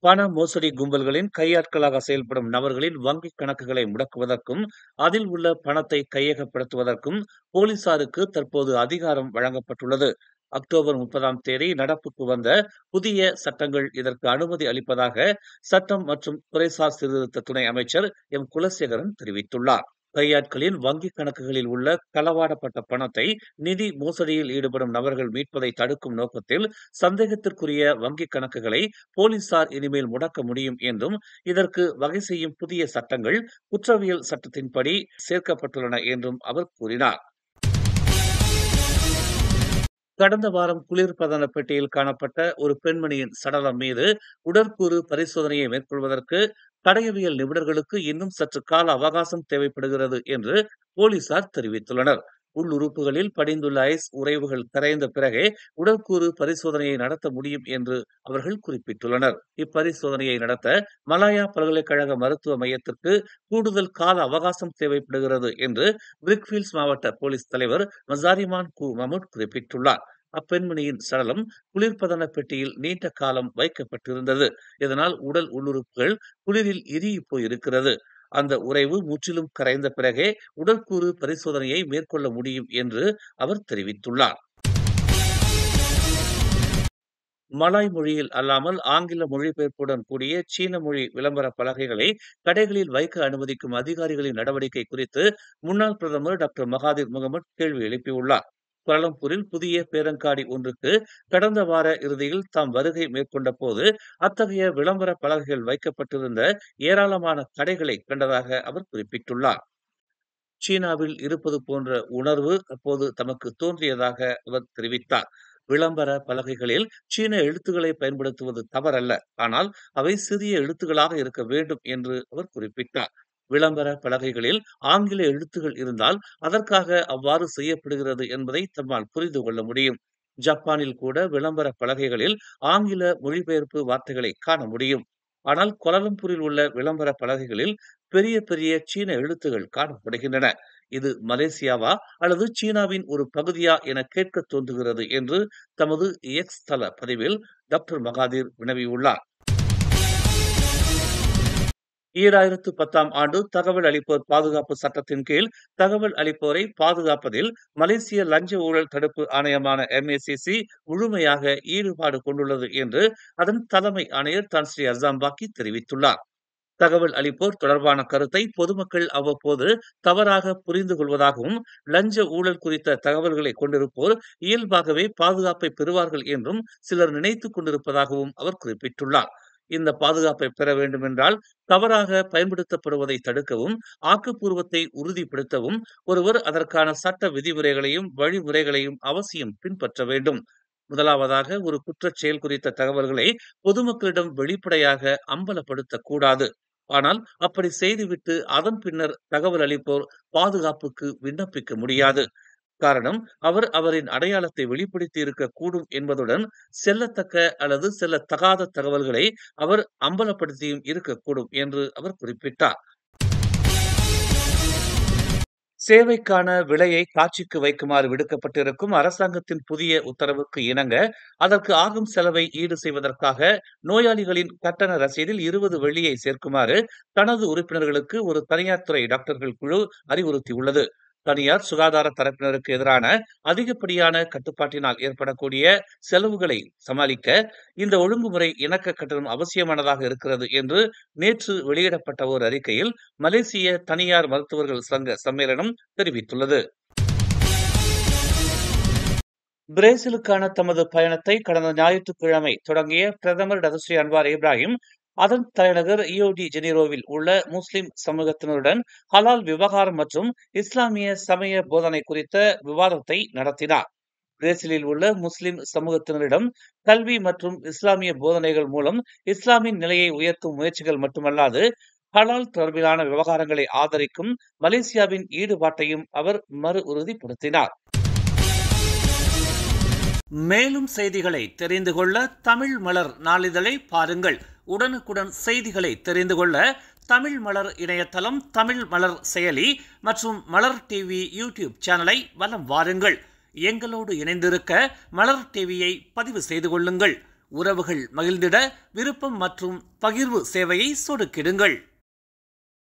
பண மோசடி கும்பல்களின் கையாட்களாக செயல்படும் நபர்களின் வங்கிக் கணக்குகளை முடக்குவதற்கும், அதில் உள்ள பணத்தை கையகப்படுத்துவதற்கும் போலீசாருக்கு தற்போது அதிகாரம் வழங்கப்பட்டுள்ளது. அக்டோபர் 30ஆம் தேதி நடப்புக்கு வந்த புதிய சட்டங்கள் இதற்கு அனுமதி அளிப்பதாக சட்டம் மற்றும் துறைசார் சீர்திருத்த துணை அமைச்சர் குலசேகரன் தெரிவித்துள்ளார். கையாட்களின் வங்கிக் கணக்குகளில் உள்ள களவாடப்பட்ட பணத்தை நிதி மோசடியில் ஈடுபடும் நபர்கள் மீட்பதை தடுக்கும் நோக்கத்தில் சந்தேகத்திற்குரிய வங்கிக் கணக்குகளை போலீசார் இனிமேல் முடக்க முடியும் என்றும், இதற்கு வகை செய்யும் புதிய சட்டங்கள் குற்றவியல் சட்டத்தின்படி சேர்க்கப்பட்டுள்ளன என்றும் அவர் கூறினார். கடந்த வாரம் குளிர்பதன பெட்டியில் காணப்பட்ட ஒரு பெண்மணியின் சடலம் மீது உடற்கூறு பரிசோதனையை மேற்கொள்வதற்கு தடயவியல் நிபுணர்களுக்கு இன்னும் சற்று கால அவகாசம் தேவைப்படுகிறது என்று போலீசார் தெரிவித்துள்ளனர். உள்ளுறுப்புகளில் படிந்துள்ள ஐஸ் உறைவுகள் கரைந்த பிறகே உடற்கூறு பரிசோதனையை நடத்த முடியும் என்று அவர்கள் குறிப்பிட்டுள்ளனர். இப்பரிசோதனையை நடத்த மலாயா பல்கலைக்கழக மருத்துவ மையத்திற்கு கூடுதல் கால அவகாசம் தேவைப்படுகிறது என்று பிரிக்ஃபீல்ட்ஸ் மாவட்ட போலீஸ் தலைவர் மசாரிமான் கு மமூட் குறிப்பிட்டுள்ளார். அப்பெண்மணியின் சடலம் குளிர்பதன பெட்டியில் நீண்ட காலம் வைக்கப்பட்டிருந்தது. இதனால் உடல் உள்ளுறுப்புகள் குளிரில் இறுகி போயிருக்கிறது. அந்த உறைவு முற்றிலும் கரைந்த பிறகே உடற்கூறு பரிசோதனையை மேற்கொள்ள முடியும் என்று அவர் தெரிவித்துள்ளார். மலாய் மொழியில் அல்லாமல் ஆங்கில மொழிபெயர்ப்புடன் கூடிய சீன மொழி விளம்பர பலகைகளை கடைகளில் வைக்க அனுமதிக்கும் அதிகாரிகளின் நடவடிக்கை குறித்து முன்னாள் பிரதமர் டாக்டர் மகாதீர் முகமது கேள்வி எழுப்பியுள்ளார். கோலாலம்பூரில் புதிய பேரங்காடி ஒன்றுக்கு கடந்த வார இறுதியில் தாம் வருகை மேற்கொண்ட போது அத்தகைய விளம்பர பலகைகள் வைக்கப்பட்டிருந்த ஏராளமான கடைகளை கண்டதாக அவர் குறிப்பிட்டுள்ளார். சீனாவில் இருப்பது போன்ற உணர்வு அப்போது தமக்கு தோன்றியதாக அவர் தெரிவித்தார். விளம்பர பலகைகளில் சீன எழுத்துக்களை பயன்படுத்துவது தவறல்ல, ஆனால் அவை சிறிய எழுத்துக்களாக இருக்க வேண்டும் என்று அவர் குறிப்பிட்டார். விளம்பர பலகைகளில் ஆங்கில எழுத்துகள் இருந்தால் அதற்காக அவ்வாறு செய்யப்படுகிறது என்பதை தம்மால் புரிந்து கொள்ள முடியும். ஜப்பானில் கூட விளம்பர பலகைகளில் ஆங்கில மொழிபெயர்ப்பு வார்த்தைகளை காண முடியும். ஆனால் கோலாலம்பூரில் உள்ள விளம்பர பலகைகளில் பெரிய பெரிய சீன எழுத்துகள் காணப்படுகின்றன. இது மலேசியாவா அல்லது சீனாவின் ஒரு பகுதியா என கேட்க தோன்றுகிறது என்று தமது எக்ஸ் தள பதிவில் டாக்டர் மகாதீர் வினவியுள்ளார். 2010ஆம் ஆண்டு தகவல் அளிப்போர் பாதுகாப்பு சட்டத்தின் கீழ் தகவல் அளிப்போரை பாதுகாப்பதில் மலேசிய லஞ்ச ஊழல் தடுப்பு ஆணையமான MACC முழுமையாக ஈடுபாடு கொண்டுள்ளது என்று அதன் தலைமை ஆணையர் தான் ஸ்ரீ அசாம்பாக்கி தெரிவித்துள்ளார். தகவல் அளிப்போர் தொடர்பான கருத்தை பொதுமக்கள் அவ்வப்போது தவறாக புரிந்து கொள்வதாகவும், லஞ்ச ஊழல் குறித்த தகவல்களை கொண்டிருப்போர் இயல்பாகவே பாதுகாப்பை பெறுவார்கள் என்றும் சிலர் நினைத்துக் கொண்டிருப்பதாகவும் அவர் குறிப்பிட்டுள்ளார். இந்த பாதுகாப்பை பெற வேண்டுமென்றால் தவறாக பயன்படுத்தப்படுவதை தடுக்கவும், ஆக்கப்பூர்வத்தை உறுதிப்படுத்தவும் ஒருவர் அதற்கான சட்ட விதிமுறைகளையும் வழிமுறைகளையும் அவசியம் பின்பற்ற வேண்டும். முதலாவதாக, ஒரு குற்றச் செயல் குறித்த தகவல்களை பொதுமக்களிடம் வெளிப்படையாக அம்பலப்படுத்தக்கூடாது. ஆனால் அப்படி செய்துவிட்டு அதன் பின்னர் தகவல் அளிப்போர் பாதுகாப்புக்கு விண்ணப்பிக்க முடியாது. காரணம், அவர் அவரின் அடையாளத்தை வெளிப்படுத்தி இருக்கக்கூடும் என்பதுடன் செல்லத்தக்க அல்லது செல்லத்தகாத தகவல்களை அவர் அம்பலப்படுத்தியும் இருக்கக்கூடும் என்று அவர் குறிப்பிட்டார். சேவைக்கான விலையை காட்சிக்கு வைக்குமாறு விடுக்கப்பட்டிருக்கும் அரசாங்கத்தின் புதிய உத்தரவுக்கு இணங்க அதற்கு ஆகும் செலவை ஈடு செய்வதற்காக நோயாளிகளின் கட்டண ரசீதில் 20 வெள்ளியை சேர்க்குமாறு தனது உறுப்பினர்களுக்கு ஒரு தனியார் துறை டாக்டர்கள் குழு அறிவுறுத்தியுள்ளது. தனியார் சுகாதார தரப்பினருக்கு எதிரான அதிகப்படியான கட்டுப்பாட்டினால் ஏற்படக்கூடிய செலவுகளை சமாளிக்க இந்த ஒழுங்குமுறை இணக்க கட்டணம் அவசியமானதாக இருக்கிறது என்று நேற்று வெளியிடப்பட்ட ஒரு அறிக்கையில் மலேசிய தனியார் மருத்துவர்கள் சங்க சம்மேளனம் தெரிவித்துள்ளது. பிரேசிலுக்கான தமது பயணத்தை கடந்த ஞாயிற்றுக்கிழமை தொடங்கிய பிரதமர் டதஸ்ரீ அன்வார் இப்ராஹிம் அதன் தலைநகர் ரியோ டி ஜெனீரோவில் உள்ள முஸ்லிம் சமூகத்தினருடன் ஹலால் விவகாரம் மற்றும் இஸ்லாமிய சமய போதனை குறித்த விவாதத்தை நடத்தினார். பிரேசிலில் உள்ள முஸ்லிம் சமூகத்தினரிடம் கல்வி மற்றும் இஸ்லாமிய போதனைகள் மூலம் இஸ்லாமின் நிலையை உயர்த்தும் முயற்சிகள் மட்டுமல்லாது ஹலால் தொடர்பிலான விவகாரங்களை ஆதரிக்கும் மலேசியாவின் ஈடுபாட்டையும் அவர் மறு உறுதிப்படுத்தினார். மேலும் செய்திகளை தெரிந்து கொள்ள தமிழ் மலர் நாளிதழை பாருங்கள். உடனுக்குடன் செய்திகளை தெரிந்து கொள்ள தமிழ் மலர் இணையதளம், தமிழ் மலர் செயலி மற்றும் மலர் டிவி யூடியூப் சேனலை வலம் வாருங்கள். எங்களோடு இணைந்திருக்க மலர் டிவியை பதிவு செய்து கொள்ளுங்கள். உறவுகள் மகிழ்ந்திட விருப்பம் மற்றும் பகிர்வு சேவையை சொடுக்கிடுங்கள்.